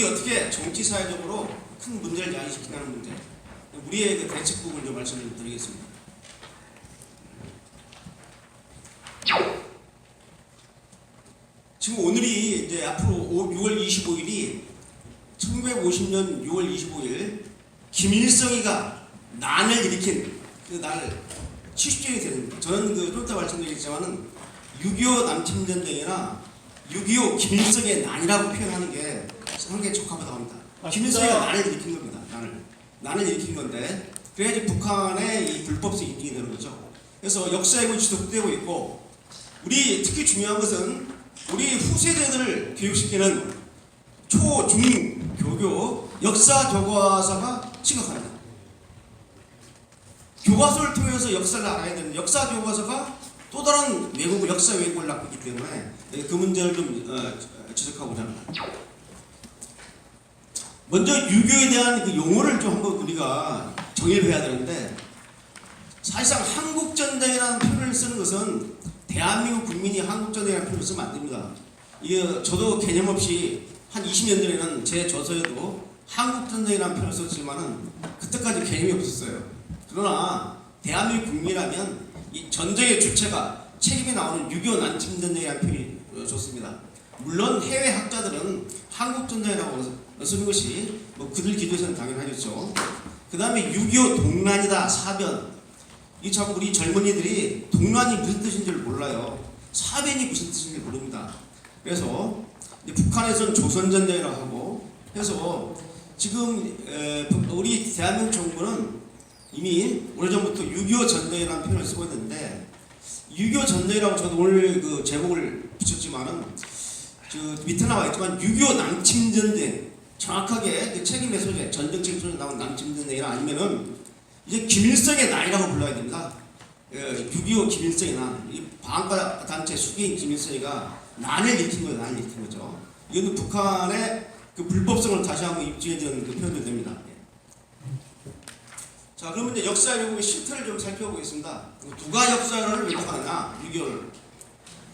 이게 어떻게 정치 사회적으로 큰 문제를 야기시키냐는 문제, 우리의 그 대책국을 좀 말씀을 드리겠습니다. 지금 오늘이 이제 앞으로 6월 25일이 1950년 6월 25일 김일성이가 난을 일으킨 그 날 70주년이 되는, 저는 좀 이따 말씀드리겠지만은 6.25 남침전쟁이나 6.25 김일성의 난이라고 표현하는 게 상당히 적합하다고 합니다. 김일성이가 난을 일으킨 겁니다. 난을 일으킨 건데, 그래야지 북한의 이 불법성 인정이 되는 거죠. 그래서 역사에 지속되고 있고, 우리 특히 중요한 것은 우리 후세대들을 교육시키는 초, 중, 교교 역사 교과서가 심각합니다. 교과서를 통해서 역사를 알아야 되는 역사 교과서가 또 다른 왜곡, 역사 왜곡을 낳고 있기 때문에 그 문제를 좀 지적하고자 합니다. 먼저 유교에 대한 그 용어를 좀 한번 우리가 정의를 해야 되는데, 사실상 한국전쟁이라는 표현을 쓰는 것은 대한민국 국민이 한국전쟁이라는 표현을 쓰면 안 됩니다. 이게 저도 개념 없이 한 20년 전에는 제 저서에도 한국전쟁이라는 표현을 썼지만은 그때까지 개념이 없었어요. 그러나 대한민국 국민이라면 이 전쟁의 주체가 책임이 나오는 6.25 남침전쟁이라는 표현이 좋습니다. 물론 해외 학자들은 한국전쟁이라고 쓰는 것이 뭐 그들 기조에서는 당연하겠죠. 그 다음에 6.25 동란이다, 사변. 이 참 우리 젊은이들이 동란이 무슨 뜻인 줄 몰라요. 사변이 무슨 뜻인지 모릅니다. 그래서 북한에서는 조선전쟁이라고 하고 해서 지금 우리 대한민국 정부는 이미 오래전부터 6.25 전쟁이라는 표현을 쓰고 있는데, 6.25 전쟁이라고 저도 오늘 그 제목을 붙였지만은 밑에 나와 있지만 6.25 남침전쟁, 정확하게 그 책임의 소재, 전쟁 책임 소재 나온 남침전쟁이나 아니면은 이제 김일성의 난이라고 불러야 됩니다. 6.25 김일성의 난, 이 방한과 단체 수기인 김일성이가 난을 일으킨 거예요. 난을 일으킨 거죠. 이건 북한의 그 불법성을 다시 한번 입증해주는 그 표현도 됩니다. 자, 그러면 이제 역사 왜곡의 실태를 좀 살펴보겠습니다. 누가 역사를 왜곡하느냐? 6.25를.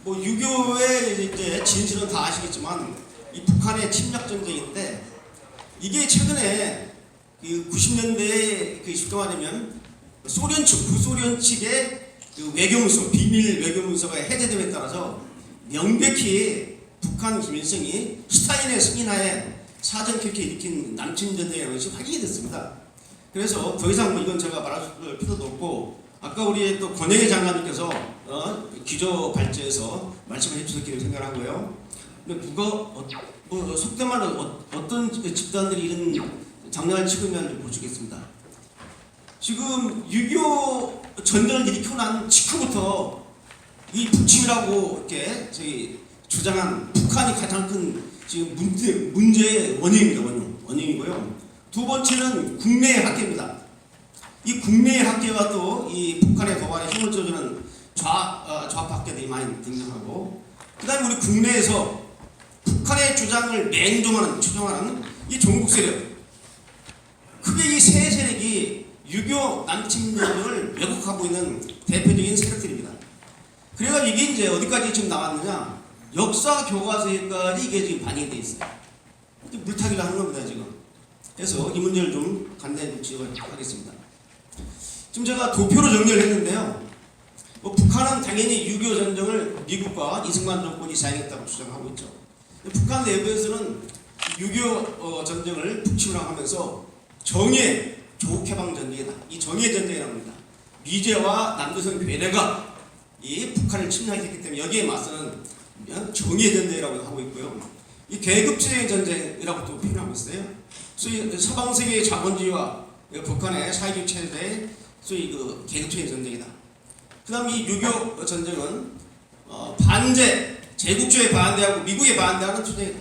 뭐 6.25의 이제 진실은 다 아시겠지만 이 북한의 침략 전쟁인데, 이게 최근에 그 90년대에 그 쉽게 말하면 소련 측, 구소련 측의 그 외교문서, 비밀 외교문서가 해제됨에 따라서 명백히 북한 김일성이 스타인의 승인하에 사전케케 일으킨 남침전쟁이라는 것이 확인이 됐습니다. 그래서 더 이상 뭐 이건 제가 말할 필요도 없고, 아까 우리 또 권영애 장관님께서 기조 발제에서 말씀을 해주셨기를 생각하고요. 근데 뭐 속된 말로 어떤 집단들이 이런 장난을 치고 있는지 보시겠습니다. 지금 6.25 전쟁을 일으키고 난 직후부터 이 북침이라고 이렇게 저희 주장한 북한이 가장 큰 지금 문제의 원인이고요. 두 번째는 국내의 학계입니다. 이 국내의 학계가 또 이 북한의 도발에 힘을 줘주는 좌파 학계들이 많이 등장하고, 그 다음에 우리 국내에서 북한의 주장을 추종하는 이 종북 세력, 크게 이 세 세력이 6.25 남침전쟁을 왜곡하고 있는 대표적인 세력들입니다. 그래서 이게 이제 어디까지 지금 나왔느냐, 역사 교과서에까지 이게 지금 반영이 돼 있어요. 물타기를 하는 겁니다, 지금. 그래서 이 문제를 좀 간단히 지적하겠습니다. 지금 제가 도표로 정리를 했는데요. 뭐 북한은 당연히 6.25 전쟁을 미국과 이승만 정권이 사용했다고 주장하고 있죠. 북한 내부에서는 6.25 전쟁을 북침을 하면서 정예 조국해방 전쟁이다, 이 정예 전쟁이라고 합니다. 미제와 남조선 괴뢰가 이 북한을 침략했기 때문에 여기에 맞서는 정예 전쟁이라고 하고 있고요. 이 계급체의 전쟁이라고 또 표현하고 있어요. 소위 서방 세계의 자본주의와 북한의 사회주의 체제의 소위 그 계급체의 전쟁이다. 그 다음 이 6.25 전쟁은 반제, 제국주의에 반대하고 미국에 반대하는 투쟁이다.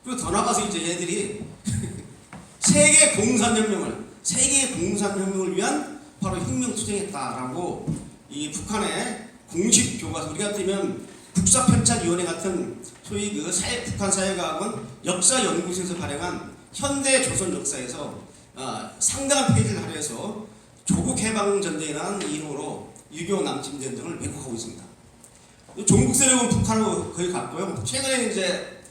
그리고 더 나가서 이제 얘들이 세계의 공산혁명을 위한 바로 혁명투쟁했다라고 이 북한의 공식 교과서, 우리 같으면 국사편찬위원회 같은 소위 그 북한 사회과학원 역사연구소에서 발행한 현대 조선 역사에서 상당한 페이지를 할애해서 조국해방전쟁이라는 이름으로 6.25 남침전쟁을 왜곡하고 있습니다. 종북 세력은 북한으로 거의 갔고요. 최근에 이제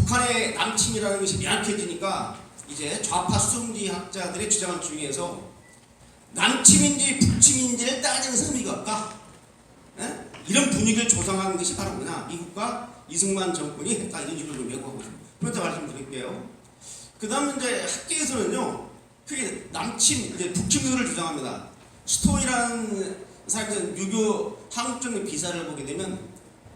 북한의 남침이라는 것이 명확해지니까 이제 좌파 수성주의 학자들의 주장 중에서 남침인지 북침인지를 따지는 의미가 없다. 에? 이런 분위기를 조성한 것이 바로 뭐냐? 미국과 이승만 정권이 했다. 이런 식으로 좀 예고하고 있습니다. 그렇게 말씀드릴게요. 그 다음 이제 학계에서는요, 크게 남침, 이제 북침설을 주장합니다. 스톤이라는 사람이 유교 한국전의 기사를 보게 되면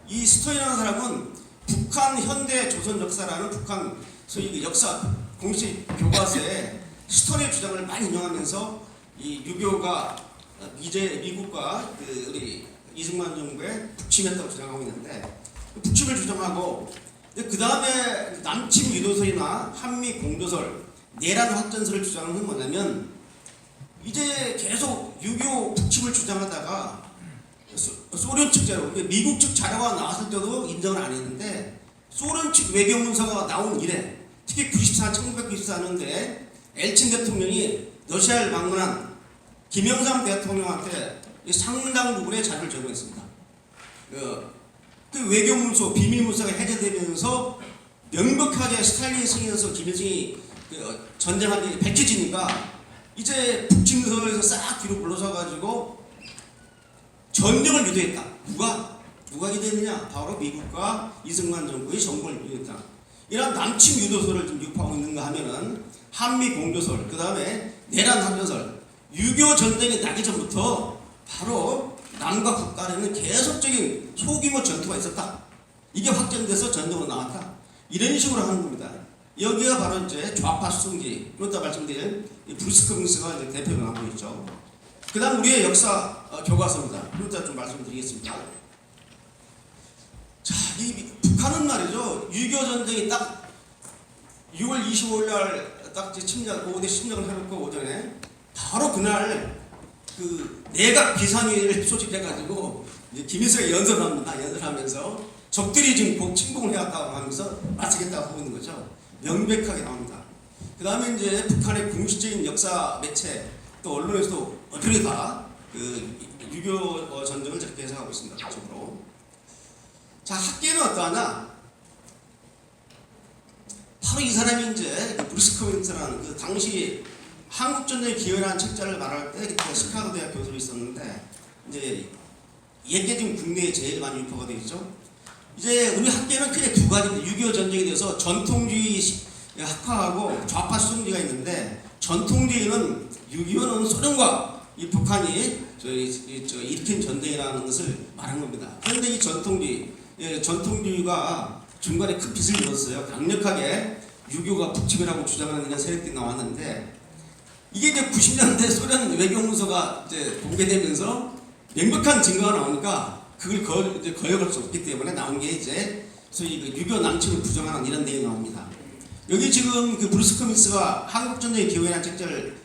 이 스톤이라는 사람은 북한 현대 조선 역사라는 북한 소위 그 역사 공식 교과서에 스톤의 주장을 많이 인용하면서 이 유교가 이제 미국과 그 우리 이승만 정부의 북침했다고 주장하고 있는데 북침을 주장하고 그 다음에 남침 유도설이나 한미 공조설, 내란 확전설을 주장하는 건 뭐냐면 이제 계속 유교 북침을 주장하다가 소련 측 자료, 미국 측 자료가 나왔을 때도 인정을 안 했는데 소련 측 외교 문서가 나온 이래 특히 1994년대 엘친 대통령이 러시아를 방문한 김영삼 대통령한테 상당 부분의 자료를 제공했습니다. 그 외교 문서, 비밀 문서가 해제되면서 명백하게 스탈린 승인에서 김일성이 전쟁한 게 밝혀지니까 이제 북침설에서 싹 뒤로 물러서가지고 전쟁을 유도했다. 누가 유도했느냐? 바로 미국과 이승만 정부의 정권을 유도했다. 이런 남침 유도설을 좀 유포하고 있는가 하면은 한미 공조설, 그 다음에 내란 확전설, 유교 전쟁이 나기 전부터 바로 남과 북 간에는 계속적인 소규모 전투가 있었다. 이게 확전돼서 전쟁으로 나왔다. 이런 식으로 하는 겁니다. 여기가 바로 이제 좌파 수성주의, 그렇다 말씀드린 브루스 커밍스가 이제 대표로 나오고 있죠. 그 다음 우리의 역사 교과서입니다. 그렇다 좀 말씀드리겠습니다. 자, 이 북한은 말이죠. 유교 전쟁이 딱 6월 25일 날딱 침략, 오후에 침략을 해놓고 오전에 바로 그날 그 내각 비상회의를 소집해가지고 이제 김일성이 연설합니다. 연설하면서 적들이 지금 침공을 해왔다고 하면서 맞서겠다고 하고 있는 거죠. 명백하게 나옵니다. 그 다음에 이제 북한의 공식적인 역사 매체 또 언론에서도 어떻게 다 그 유교 전쟁을 저렇게 해석하고 있습니다. 적으로. 자, 학계는 어떠하냐? 바로 이 사람이 이제 브루스 커밍스라는 그 당시 한국전쟁의 기회라는 책자를 말할 때 그때 시카고 대학 교수로 있었는데 이제 얘게 지금 국내에 제일 많이 유포가 되어 있죠. 이제 우리 학계는 크게 두 가지입니다. 6.25 전쟁에 대해서 전통주의 학파하고 좌파 수성주의가 있는데 전통주의는 6.25는 소련과 이 북한이 일으킨 전쟁이라는 것을 말한 겁니다. 그런데 이 전통주의가 중간에 큰 빚을 잃었어요. 강력하게 6.25가 북침이라고 주장하는 이런 세력들이 나왔는데 이게 이제 90년대 소련 외교문서가 이제 공개되면서 명백한 증거가 나오니까 그걸 거역할 수 없기 때문에 나온 게 이제 소위 그 유교 남침을 부정하는 이런 내용이 나옵니다. 여기 지금 그 브루스 커밍스가 한국전쟁의 기회라는 책자를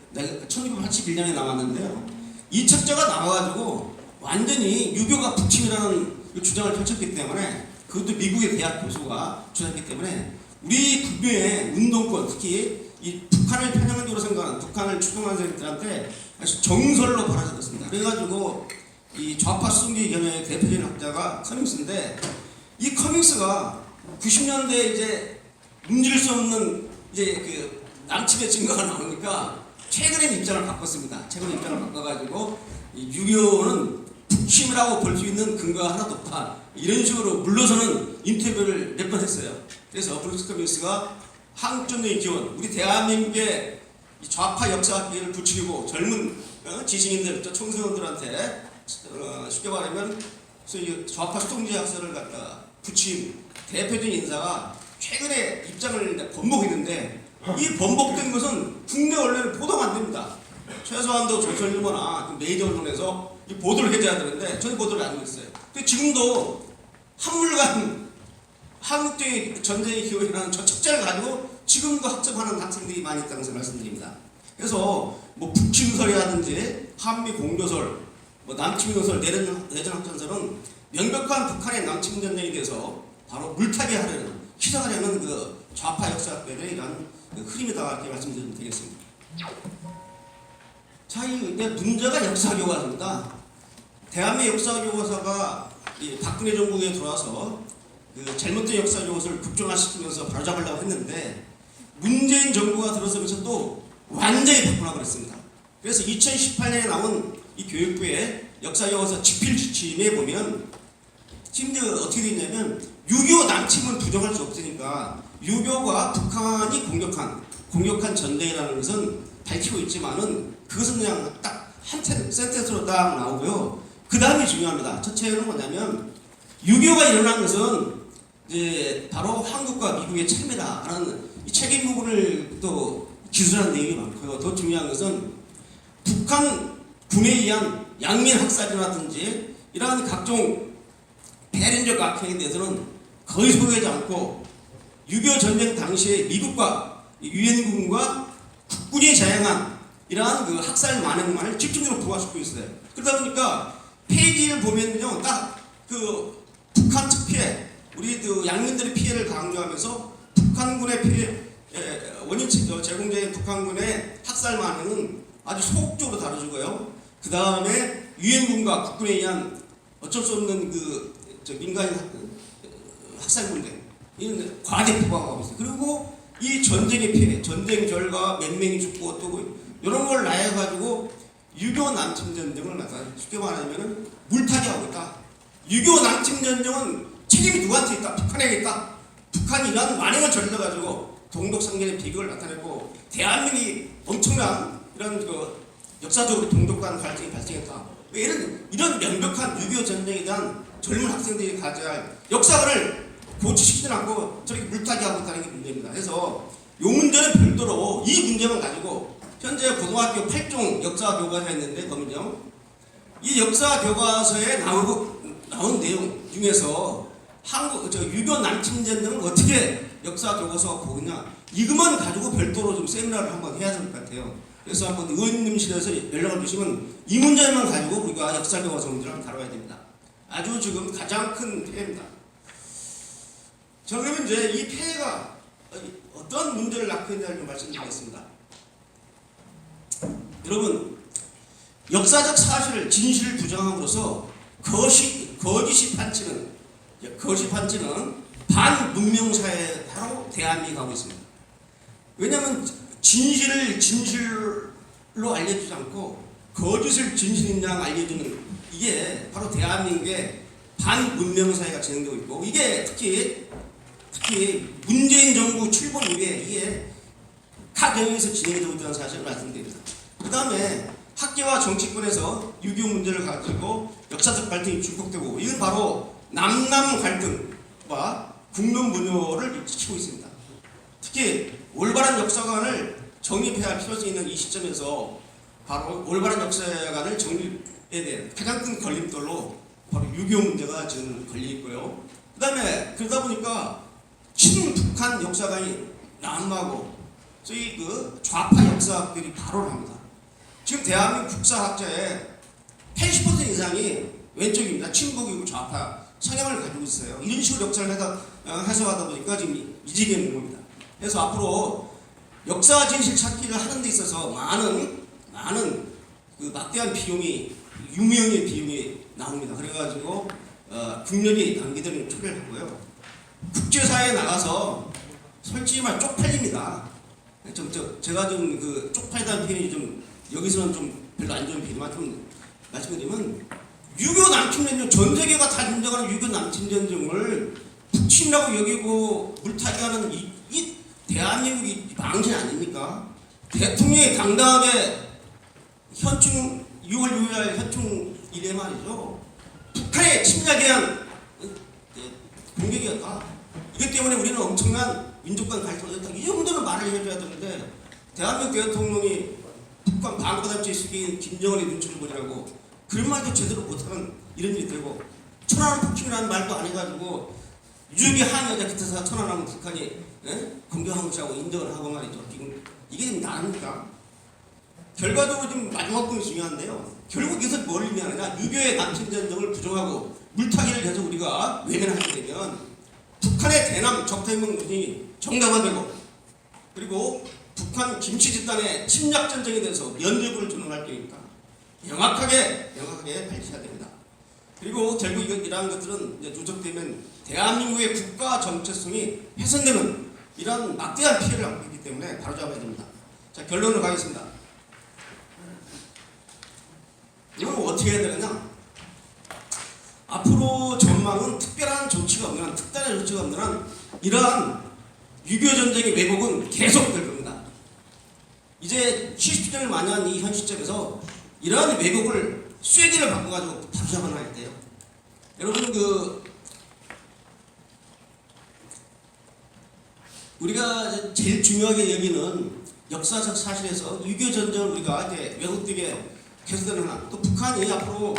1981년에 나왔는데요. 이 책자가 나와가지고 완전히 유교가 북침이라는 그 주장을 펼쳤기 때문에 그것도 미국의 대학 교수가 주장했기 때문에 우리 국민의 운동권 특히 이 북한을 편향적으로 생각하는 북한을 추종하는 사람들한테 아주 정설로 발화됐습니다. 그래가지고 이 좌파 수성주의 견해의 대표적인 학자가 커밍스인데 이 커밍스가 90년대에 이제 움직일 수 없는 이제 그 남침의 증거가 나오니까 최근에 입장을 바꿨습니다. 최근에 입장을 바꿔가지고 이 6.25는 북침이라고 볼 수 있는 근거가 하나도 없다. 이런 식으로 물러서는 인터뷰를 몇 번 했어요. 그래서 브루스 커밍스가 한국전쟁의 기원, 우리 대한민국의 좌파 역사학계를 부추기고 젊은 지식인들, 청소년들한테 쉽게 말하면 소위 좌파 수동주의 학설을 갖다 부추긴 대표적인 인사가 최근에 입장을 번복했는데 이 번복된 것은 국내 언론에 보도가 안 됩니다. 최소한도 조선일보나 메이저 언론에서 이 보도를 해줘야 되는데 저는 보도를 안 하고 있어요. 근데 지금도 한물간 한국전쟁의 기억이라는 저 책자를 가지고 지금도 학습하는 학생들이 많이 있다는 것을 말씀드립니다. 그래서 뭐 북침설이라든지 한미 공조설, 뭐 남침유도설, 내전 확전설은 명백한 북한의 남침 전쟁에 대해서 바로 물타기 하려는, 희석하려는 그 좌파 역사학들의 이런 그 흐름이다 이렇게 말씀드리면 되겠습니다. 자, 이게 문제가 역사교과서입니다. 대한민국 역사교과서가 이 박근혜 정부에 들어와서 그 잘못된 역사 요소를 국정화시키면서 바로잡으려고 했는데 문재인 정부가 들어서면서 또 완전히 바꾸라고 그랬습니다. 그래서 2018년에 나온 이 교육부의 역사 요소 집필 지침에 보면 심지어 어떻게 되어 있냐면 유교 남침은 부정할 수 없으니까 유교가 북한이 공격한 전쟁이라는 것은 밝히고 있지만은 그것은 그냥 딱 한 센텐스로 딱 나오고요. 그 다음이 중요합니다. 첫째는 뭐냐면 유교가 일어난 것은 이제 바로 한국과 미국의 참여다라는 이 책임 부분을 또 기술한 내용이 많고요. 더 중요한 것은 북한 군에 의한 양민 학살이라든지 이러한 각종 배린적 악행에 대해서는 거의 소개하지 않고 6.25 전쟁 당시에 미국과 유엔군과 국군이 자행한 이러한 그 학살 만행만을 집중적으로 부각시키고 있어요. 그러다 보니까 페이지를 보면요, 딱 그 북한 측 피해, 우리 그 양민들의 피해를 강조하면서 북한군의 피해, 원인 제공자인 북한군의 학살 만행은 아주 소극적으로 다뤄주고요. 그 다음에 유엔군과 국군에 의한 어쩔 수 없는 그 민간인 학살 문제, 이런 과대 포괄하고 있어요. 그리고 이 전쟁의 피해, 전쟁 결과 몇 명이 죽고 또 이런 걸 나해가지고 6.25 남침 전쟁을 쉽게 말하면 물타기 하고 있다. 6.25 남침 전쟁은 책임이 누구한테 있다? 북한에게 있다. 북한이 이러한 만행을 저질러가지고 동독상련의 비극을 나타냈고 대한민국이 엄청난 이런 그 역사적으로 동독 간 갈등이 발생했다. 이런 명백한 6.25 전쟁에 대한 젊은 학생들이 가져야 할 역사를 고치시키지 않고 저렇게 물타기하고 있다는 게 문제입니다. 그래서 이 문제는 별도로 이 문제만 가지고 현재 고등학교 8종 역사 교과서가 있는데 보면요, 이 역사 교과서에 나온 내용 중에서 6.25 남침 전쟁을 어떻게 역사 교과서가 보느냐, 이것만 가지고 별도로 좀 세미나를 한번 해야 될 것 같아요. 그래서 한번 의원님실에서 연락을 주시면 이 문제만 가지고 우리가 역사 교과서 문제를 한번 다뤄야 됩니다. 아주 지금 가장 큰 폐해입니다. 자, 그러면 이제 이 폐해가 어떤 문제를 낳고 있는지 말씀드리겠습니다. 여러분, 역사적 사실을 진실을 부정함으로써 거짓이 판치는 반문명사회 바로 대한민국이 가고 있습니다. 왜냐하면 진실을 진실로 알려주지 않고 거짓을 진실인 양 알려주는 이게 바로 대한민국의 반문명사회가 진행되고 있고, 이게 특히 문재인 정부 출범 이후에 이게 각 영역에서 진행이 되고 있다는 사실을 말씀드립니다. 그 다음에 학계와 정치권에서 6.25 문제를 가지고 역사적 갈등이 중폭되고, 이건 바로 남남 갈등과 국론 분열을 일으키고 있습니다. 특히 올바른 역사관을 정립해야 할 필요성이 있는 이 시점에서 바로 올바른 역사관을 정립에 대한 가장 큰 걸림돌로 바로 6.25 문제가 지금 걸려 있고요. 그 다음에 그러다 보니까 친북한 역사관이 난무하고 저희 그 좌파 역사학들이 발언을 합니다. 지금 대한민국 국사학자의 80% 이상이 왼쪽입니다. 친북이고 좌파 성향을 가지고 있어요. 이런 식으로 역사를 해석하다 보니까 지금 이 지경에 있는 겁니다. 그래서 앞으로 역사 진실 찾기를 하는 데 있어서 많은 그 막대한 비용이, 유명의 비용이 나옵니다. 그래가지고 국력이 남기되는 초래를 하고요. 국제사회에 나가서 솔직히 말 쪽팔립니다. 제가 좀 그 쪽팔리다는 표현이 좀 여기서는 좀 별로 안 좋은 표현이지만 좀 말씀드리면 6.25 남침전쟁, 전 세계가 다 인정하는 6.25 남침전쟁을 북침이라고 여기고 물타기하는 이 대한민국이 망신 아닙니까? 대통령이 당당하게 현충 6월 6일 현충 이래 말이죠. 북한의 침략에 대한 공격이었다. 이것 때문에 우리는 엄청난 민족간 갈등이었다. 이 정도는 말을 해줘야 되는데 대한민국 대통령이 북한 방어단체 수기인 김정은의 눈치를 보느라고 그런 말도 제대로 못하는 이런 일이 되고, 천안함 폭침이라는 말도 안 해가지고 유족이 항의하자 기타사 천안함 북한이 공격한 것이라고 인정을 하고 말이죠. 지금 이게 지금 나랍니까? 결과적으로 지금 마지막 부분이 중요한데요. 결국 여기서 뭘 의미하느냐, 6.25의 남침전쟁을 부정하고 물타기를 해서 우리가 외면하게 되면 북한의 대남 적대문이 정당화되고, 그리고 북한 김치 집단의 침략 전쟁에 대해서 면죄부를 주는 활동이니까 명확하게 발표해야 됩니다. 그리고 결국 이러한 것들은 이제 누적되면 대한민국의 국가 정체성이 훼손되는 이런 막대한 피해를 안고 있기 때문에 바로잡아야 됩니다. 자, 결론을 가겠습니다. 이건 어떻게 해야 되느냐? 앞으로 전망은 특별한 조치가 없는 한, 특단의 조치가 없는 한 이러한 6.25 전쟁의 왜곡은 계속될 겁니다. 이제 70주년을 만회한 이 현 시점에서 이러한 왜곡을 쐐기를 바꿔가지고 바로잡아놔야 돼요. 여러분 우리가 제일 중요하게 여기는 역사적 사실에서 6.25 전쟁을 우리가 이제 왜곡되게 계속되는 한, 또 북한이 앞으로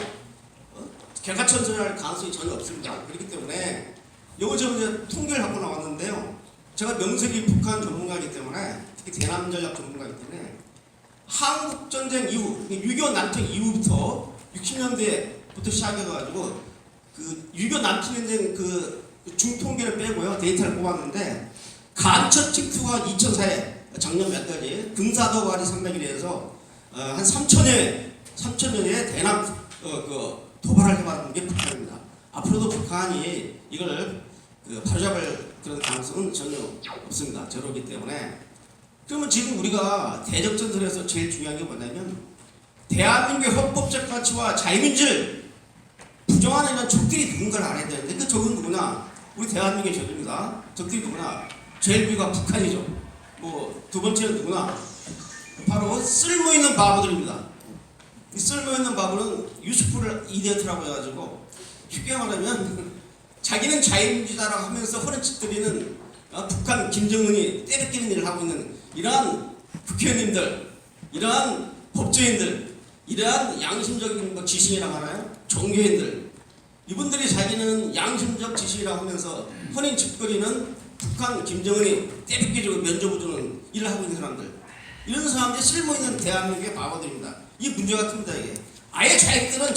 개가천선할 가능성이 전혀 없습니다. 그렇기 때문에 이거 저 이제 통계를 갖고 나왔는데요. 제가 명색이 북한 전문가이기 때문에, 특히 대남 전략 전문가이기 때문에 한국 전쟁 이후, 6.25 남청 이후부터 60년대부터 시작해가지고 그 6.25 남청 전쟁 그 중통계를 빼고요, 데이터를 뽑았는데 간첩 침투가 2004에 작년 몇 가지 금사도과리 산맥에 대해서 한 3천여의 대남 도발을 해봤는 게 북한입니다. 앞으로도 북한이 이걸 바로잡을 그런 가능성은 전혀 없습니다. 저러기 때문에. 그러면 지금 우리가 대적전선에서 제일 중요한 게 뭐냐면 대한민국의 헌법적 가치와 자유민주를 부정하는 적들이 누군가를 알아야 되는데 그 적은 누구냐? 우리 대한민국의 적입니다. 적들이 누구나? 제일 위가 북한이죠. 뭐 두 번째는 누구나? 바로 쓸모있는 바보들입니다. 이 쓸모있는 바보는 유스풀 이디어트라고 해가지고 쉽게 말하면 자기는 자유민주주의라고 하면서 허는 짓들이는 북한 김정은이 때려끼는 일을 하고 있는 이러한 국회의원님들, 이러한 법조인들, 이러한 양심적인 지식이라고 하나요? 종교인들, 이분들이 자기는 양심적 지식이라고 하면서 허는 짓거리는 북한 김정은이 때려끼고 면접을 일을 하고 있는 사람들, 이런 사람들이 쓸모있는 대한민국의 바보들입니다. 이 문제가 큽니다. 이게 아예 자기들은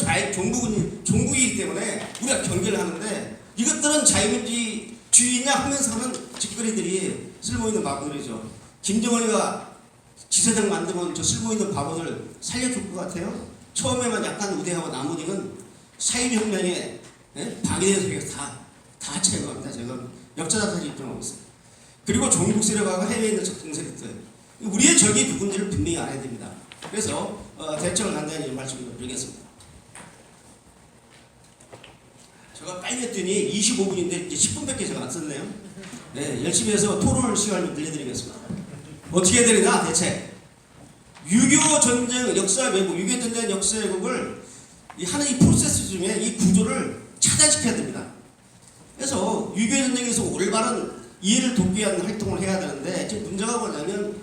종국이기 때문에 우리가 경계를 하는데 이것들은 자유민주주의냐 하면서 하는 짓거리들이 쓸모있는 바보들이죠. 김정은이가 지사장 만들면 저 쓸모있는 바보들 살려줄 것 같아요? 처음에만 약간 우대하고 나머지는 사회혁명에 방해돼서 다 제거합니다. 제가 역사적 사실 입증하고 있어요. 그리고 종북 세력하고 해외에 있는 적정 세력들, 우리의 적이 누군지를 분명히 알아야 됩니다. 그래서 대책을 간단히 말씀을 드리겠습니다. 제가 빨리 했더니 25분인데 이제 10분밖에 제가 안 썼네요. 네, 열심히 해서 토론 시간을 늘려드리겠습니다. 어떻게 해야 되느냐 대책. 6.25 전쟁 역사 왜곡, 6.25 전쟁 역사 왜곡을 하는 이 프로세스 중에 이 구조를 차단시켜야 됩니다. 그래서 6.25 전쟁에서 올바른 이해를 돕기 위한 활동을 해야 되는데 지금 문제가 뭐냐면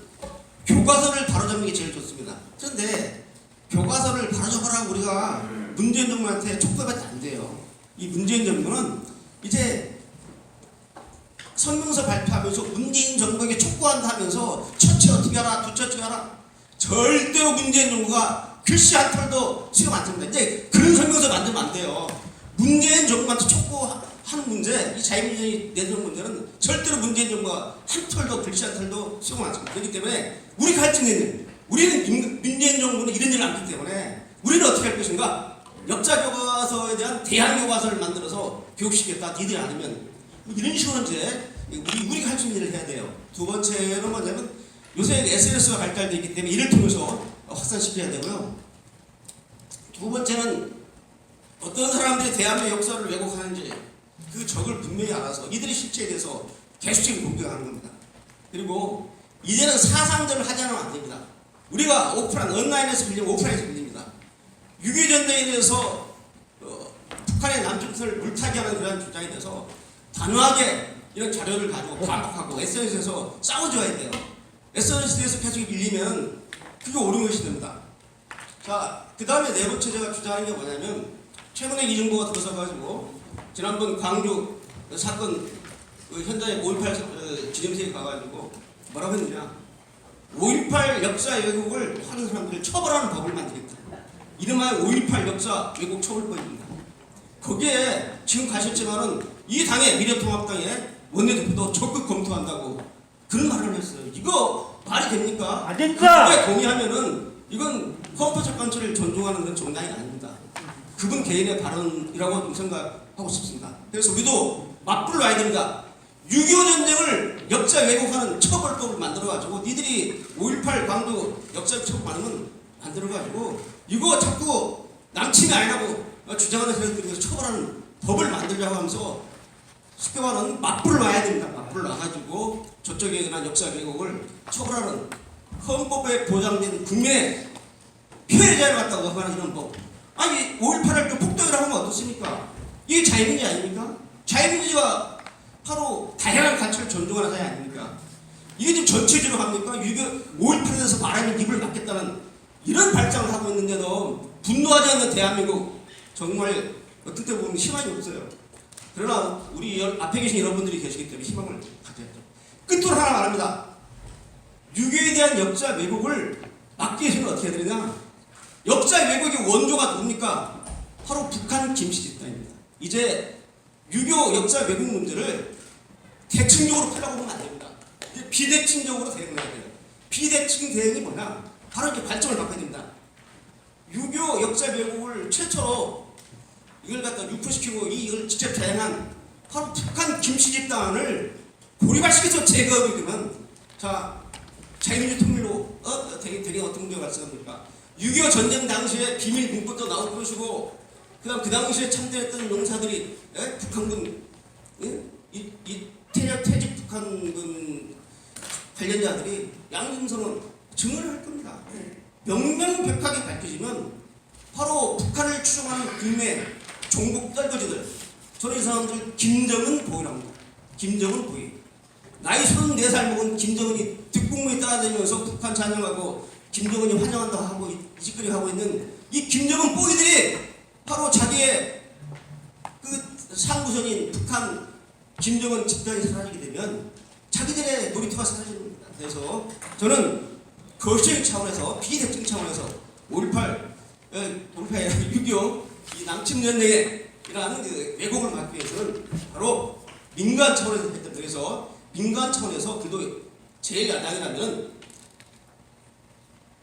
교과서를 바로잡는 게 제일 좋습니다. 그런데 교과서를 바로잡으라고 우리가 문재인 정부한테 촉구해봤자 안 돼요. 이 문재인 정부는 이제 성명서 발표하면서 문재인 정부에게 촉구한다 하면서 첫째 어떻게 하라, 두째 어떻게 하라, 절대로 문재인 정부가 글씨 한 털도 수용 안 합니다. 이제 그런 성명서 만들면 안 돼요. 문재인 정부한테 촉구하는 문제, 이 자유민주주의 내정 문제는 절대로 문재인 정부가 한 털도 글씨 한 털도 수용 안 합니다. 그렇기 때문에 우리가 할 수 있는 일, 우리는 문재인 정부는 이런 일을 안 하기 때문에 우리는 어떻게 할 것인가? 역사 교과서에 대한 대안 교과서를 만들어서 교육시키겠다. 니들이 아니면 이런 식으로 이제 우리가 할 수 있는 일을 해야 돼요. 두 번째는 뭐냐면 요새 SNS가 발달되어 있기 때문에 이를 통해서 확산시켜야 되고요. 두 번째는 어떤 사람들이 대한민국 역사를 왜곡하는지 그 적을 분명히 알아서 이들의 실체에 대해서 계속적인 공격하는 겁니다. 그리고 이제는 사상들을 하지 않으면 안 됩니다. 우리가 오프라인, 온라인에서 빌리면 오프라인에서 빌립니다. 6.25 전쟁에 대해서 북한의 남쪽을 물타기 하는 그런 주장에 대해서 단호하게 이런 자료를 가지고 반박하고 SNS에서 싸워줘야 돼요. SNS에서 계속 밀리면 그게 옳은 것이 됩니다. 자, 그 다음에 네 번째 제가 주장하는 게 뭐냐면 최근에 이 정부가 들어서가지고 지난번 광주 사건 현장에 5.18 기념식에 가가지고 뭐라고 했느냐, 5.18 역사 왜곡을 하는 사람들을 처벌하는 법을 만들겠다. 이름하여 5.18 역사 왜곡 처벌법입니다. 거기에 지금 가셨지만은 이 당의 미래통합당의 원내대표도 적극 검토한다고 그런 말을 했어요. 이거 말이 됩니까? 안 된다. 그거에 동의하면은 이건 헌법적 관점을 존중하는 건 정당이 아닙니다. 그분 개인의 발언이라고 좀 생각하고 싶습니다. 그래서 우리도 맞불러야 됩니다. 6.25 전쟁을 역사 왜곡하는 처벌법을 만들어가지고 니들이 5.18 광도 역사 처벌 만들어가지고 이거 자꾸 남침이 아니라고 주장하는 세력들이 처벌하는 법을 만들자고 하면서 쉽게 말하면 맞불을 놔야 됩니다. 맞불을 놔가지고 저쪽에 관한 역사 왜곡을 처벌하는 헌법에 보장된 국민의 피해자를 갖다가 하는 이런 법. 아니 5.18을 또 폭동이라고 하면 어떻습니까? 이게 자유민주주의 아닙니까? 자유민주주의가 바로 다양한 가치를 존중하는 사회 아닙니까? 이게 지금 전체적으로 합니까? 5.18에 대해서 말하면 입을 막겠다는 이런 발상을 하고 있는데도 분노하지 않는 대한민국 정말 어떤 때 보면 희망이 없어요. 그러나 우리 앞에 계신 여러분들이 계시기 때문에 희망을 가져야죠. 끝으로 하나 말합니다. 6.25에 대한 역사 왜곡을 막기 위해서는 어떻게 해야 되느냐? 역사 왜곡의 원조가 뭡니까? 바로 북한 김씨 집단입니다. 이제 6.25 역사 왜곡 문제를 대칭적으로 풀려고 보면 안 됩니다. 이제 비대칭적으로 대응을 해야 돼요. 비대칭 대응이 뭐냐? 바로 이렇게 관점을 바꿔야 됩니다. 6.25 역사 왜곡을 최초로 이걸 갖다 유포시키고 이걸 직접 대응한 바로 북한 김씨 집단을 고리발시켜서 제거하게 되면 자 자유민주 통일로 되게 어떤 문제가 발생합니까? 6.25 전쟁 당시에 비밀 문건도 나올 것이고 그 당시에 참전했던 용사들이 북한군 퇴직 북한군 관련자들이 양심선언 증언을 할 겁니다. 명명백하게 밝혀지면 바로 북한을 추종하는 국내 종북 떨거지들 저는 이 사람들 김정은 보이라고 합니다. 김정은 보이. 나이 34살 먹은 김정은이 득국무에 따라다니면서 북한 찬양하고 김정은이 환영한다고 하고 이 짓거리 하고 있는 이 김정은 보이들이 바로 자기의 그 상부선인 북한 김정은 집단이 사라지게 되면 자기들의 놀이터가 사라지는 겁니다. 그래서 저는 거시적인 차원에서 비대칭 차원에서 5.18 6.25 이 남침전쟁이라는 그 왜곡을 막기 위해서는 바로 민간 차원에서 했던 그래서 민간 차원에서 그래도 제일 야당이라면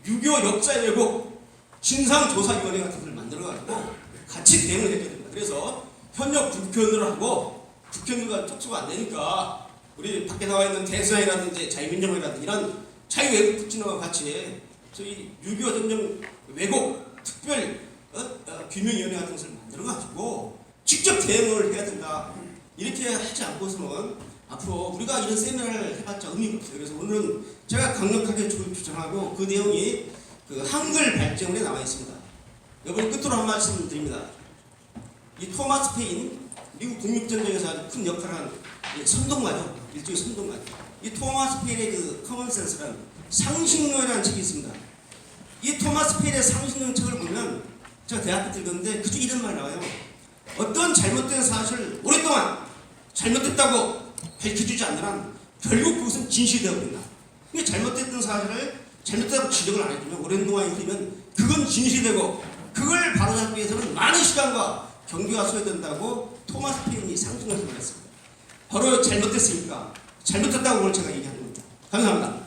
6.25 역사 왜곡 진상조사위원회 같은 걸 만들어가지고 같이 대응을 해줘야 됩니다. 그래서 현역 국회의원을 하고 국회의원들과 촉수가 안 되니까 우리 밖에 나와 있는 대수장이라든지 자유민주당이라든지 이런 자유외국 특진과 같이 저희 6.25 전쟁 왜곡 특별 규명위원회 같은 것을 만들어가지고 직접 대응을 해야 된다. 이렇게 하지 않고서는 앞으로 우리가 이런 세미나를 해봤자 의미가 없어요. 그래서 오늘은 제가 강력하게 주장하고 그 내용이 그 한글 발전에 나와 있습니다. 여러분 끝으로 한 말씀 드립니다. 이 토마스 페인 미국 독립전쟁에서 아주 큰 역할을 한 선동가죠. 일종의 선동가. 이 토마스 페인의 그 커먼센스라는 상식론이라는 책이 있습니다. 이 토마스 페인의 상식론 책을 보면 제가 대학교 때 읽었는데 그중 이런 말이 나와요. 어떤 잘못된 사실을 오랫동안 잘못됐다고 밝혀주지 않는 한 결국 그것은 진실이 되어버린다. 그러니까 잘못됐던 사실을 잘못됐다고 지적을 안 해주면 오랜 동안 흘리면 그건 진실이 되고 그걸 바로잡기 위해서는 많은 시간과 경계가 소요된다고 토마스 페인이 상식론에서 말했습니다. 바로 잘못됐으니까 잘못됐다고 오늘 제가 얘기하는 겁니다. 감사합니다.